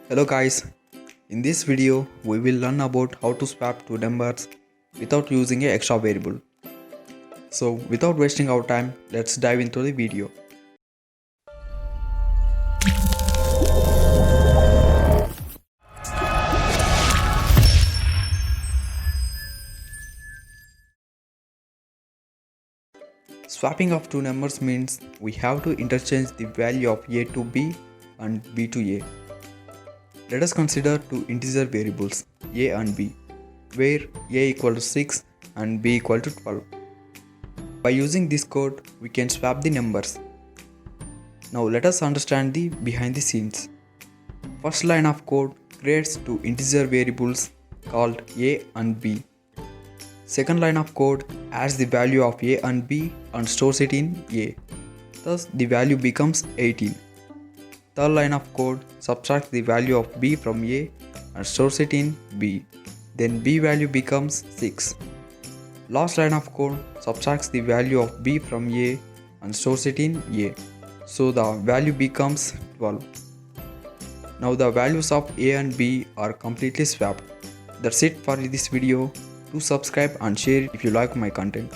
Hello guys, in this video we will learn about how to swap two numbers without using an extra variable. So without wasting our time, let's dive into the video. Swapping of two numbers means we have to interchange the value of a to b and b to a. Let us consider two integer variables a and b, where a equal to 6 and b equal to 12. By using this code, we can swap the numbers. Now let us understand the behind the scenes. First line of code creates two integer variables called a and b. Second line of code adds the value of a and b and stores it in a. Thus the value becomes 18. Third line of code subtracts the value of b from a and stores it in b. Then b value becomes 6. Last line of code subtracts the value of b from a and stores it in a. So the value becomes 12. Now the values of a and b are completely swapped. That's it for this video. Do subscribe and share if you like my content.